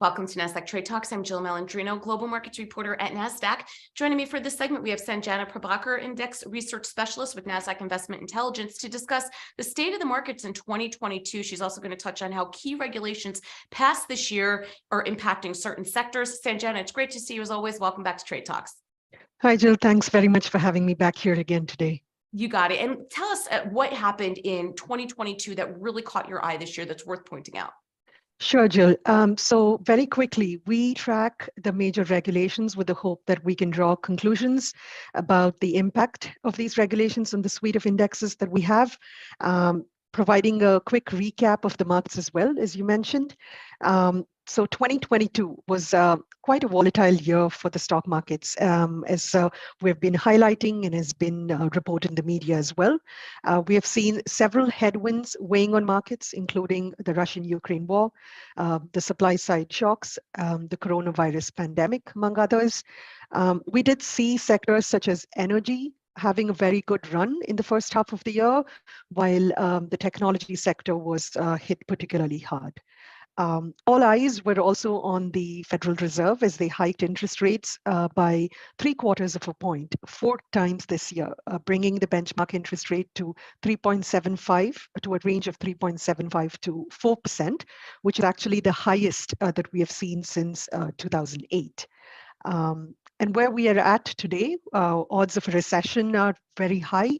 Welcome to Nasdaq Trade Talks. I'm Jill Malandrino, Global Markets Reporter at Nasdaq. Joining me for this segment, we have Sanjana Prabhakar, Index Research Specialist with Nasdaq Investment Intelligence, to discuss the state of the markets in 2022. She's also going to touch on how key regulations passed this year are impacting certain sectors. Sanjana, it's great to see you as always. Welcome back to Trade Talks. Hi, Jill. Thanks very much for having me back here again today. You got it. And tell us what happened in 2022 that really caught your eye this year that's worth pointing out. Sure, Jill. So very quickly, we track the major regulations with the hope that we can draw conclusions about the impact of these regulations on the suite of indexes that we have, providing a quick recap of the markets as well, as you mentioned. So 2022 was quite a volatile year for the stock markets, as we've been highlighting and has been reported in the media as well. We have seen several headwinds weighing on markets, including the Russian-Ukraine war, the supply side shocks, the coronavirus pandemic, among others. We did see sectors such as energy having a very good run in the first half of the year, while the technology sector was hit particularly hard. All eyes were also on the Federal Reserve as they hiked interest rates by 3/4 of a point, 4 times this year, bringing the benchmark interest rate to 3.75 to a range of 3.75 to 4%, which is actually the highest that we have seen since 2008. And where we are at today, odds of a recession are very high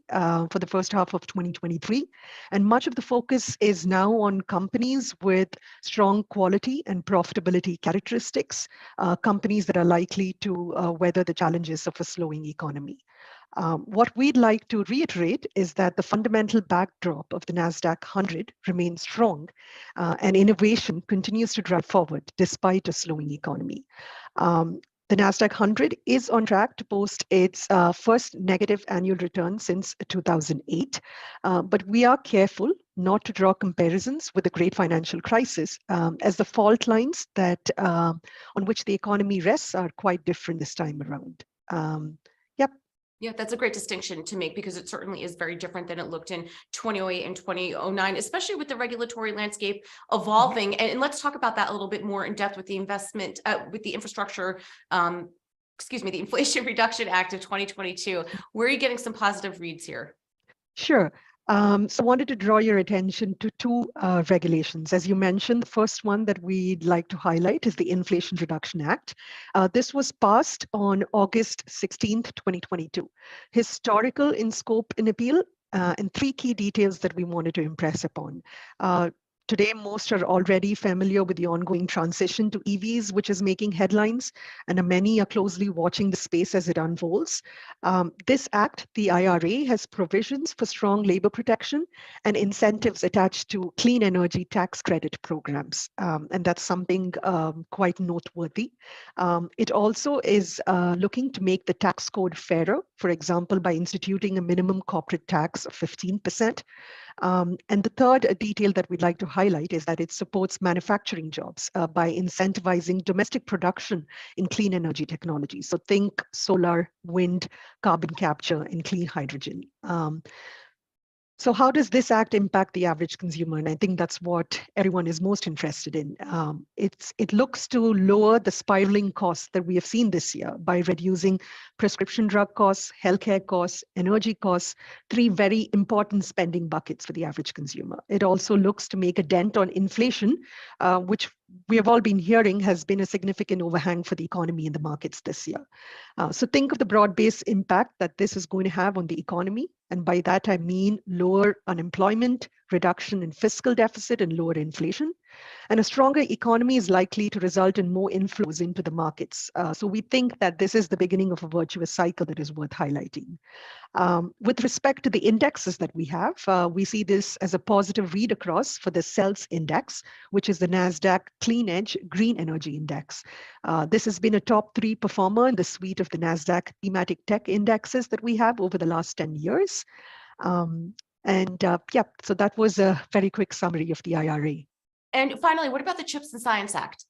for the first half of 2023. And much of the focus is now on companies with strong quality and profitability characteristics, companies that are likely to weather the challenges of a slowing economy. What we'd like to reiterate is that the fundamental backdrop of the Nasdaq 100 remains strong, and innovation continues to drive forward despite a slowing economy. The Nasdaq 100 is on track to post its first negative annual return since 2008, but we are careful not to draw comparisons with the great financial crisis, as the fault lines that on which the economy rests are quite different this time around. Yeah, that's a great distinction to make, because it certainly is very different than it looked in 2008 and 2009, especially with the regulatory landscape evolving. And let's talk about that a little bit more in depth with the investment, with the infrastructure, the Inflation Reduction Act of 2022. Where are you getting some positive reads here? Sure. So I wanted to draw your attention to 2 regulations. As you mentioned, the first one that we'd like to highlight is the Inflation Reduction Act. This was passed on August 16th, 2022. Historical in scope and appeal, and 3 key details that we wanted to impress upon. Today, most are already familiar with the ongoing transition to EVs, which is making headlines, and many are closely watching the space as it unfolds. This act, the IRA, has provisions for strong labor protection and incentives attached to clean energy tax credit programs, and that's something quite noteworthy. It also is looking to make the tax code fairer, for example, by instituting a minimum corporate tax of 15%. And the third detail that we'd like to highlight is that it supports manufacturing jobs by incentivizing domestic production in clean energy technology. So think solar, wind, carbon capture, and clean hydrogen. So how does this act impact the average consumer? And I think that's what everyone is most interested in. It looks to lower the spiraling costs that we have seen this year by reducing prescription drug costs, healthcare costs, energy costs, 3 very important spending buckets for the average consumer. It also looks to make a dent on inflation, which we have all been hearing has been a significant overhang for the economy and the markets this year. So think of the broad-based impact that this is going to have on the economy. And by that, I mean lower unemployment, reduction in fiscal deficit, and lower inflation. And a stronger economy is likely to result in more inflows into the markets. So we think that this is the beginning of a virtuous cycle that is worth highlighting. With respect to the indexes that we have, we see this as a positive read across for the CELS index, which is the Nasdaq Clean Edge Green Energy Index. This has been a top 3 performer in the suite of the Nasdaq thematic tech indexes that we have over the last 10 years. So that was a very quick summary of the IRA. And finally, what about the Chips and Science Act?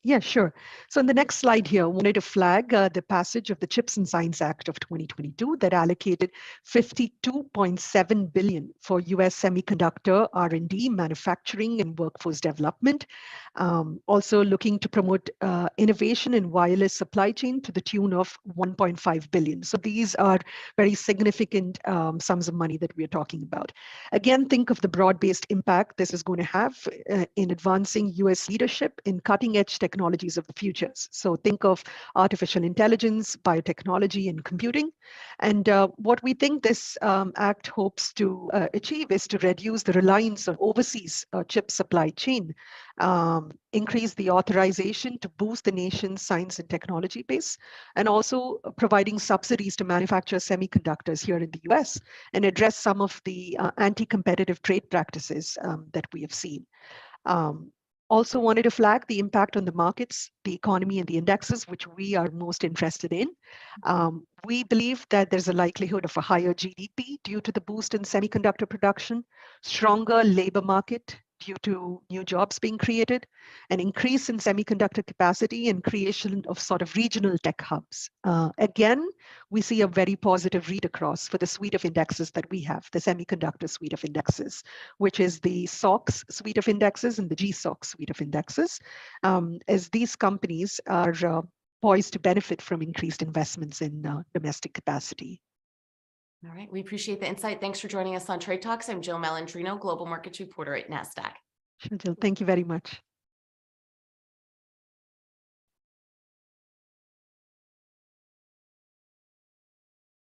Yeah, sure. So in the next slide here, I wanted to flag the passage of the Chips and Science Act of 2022 that allocated $52.7 billion for US semiconductor R&D, manufacturing, and workforce development. Also looking to promote innovation in wireless supply chain to the tune of $1.5 billion. So these are very significant sums of money that we are talking about. Again, think of the broad-based impact this is going to have in advancing US leadership in cutting-edge technologies of the futures. So think of artificial intelligence, biotechnology, and computing. And what we think this act hopes to achieve is to reduce the reliance on overseas chip supply chain, increase the authorization to boost the nation's science and technology base, and also providing subsidies to manufacture semiconductors here in the US and address some of the anti-competitive trade practices that we have seen. Also wanted to flag the impact on the markets, the economy, and the indexes, which we are most interested in. We believe that there's a likelihood of a higher GDP due to the boost in semiconductor production, stronger labor market due to new jobs being created, an increase in semiconductor capacity, and creation of sort of regional tech hubs. Again, we see a very positive read across for the suite of indexes that we have, the semiconductor suite of indexes, which is the SOX suite of indexes and the GSOX suite of indexes, as these companies are poised to benefit from increased investments in domestic capacity. All right. We appreciate the insight. Thanks for joining us on Trade Talks. I'm Jill Malandrino, Global Markets Reporter at Nasdaq. Sure, Jill. Thank you very much.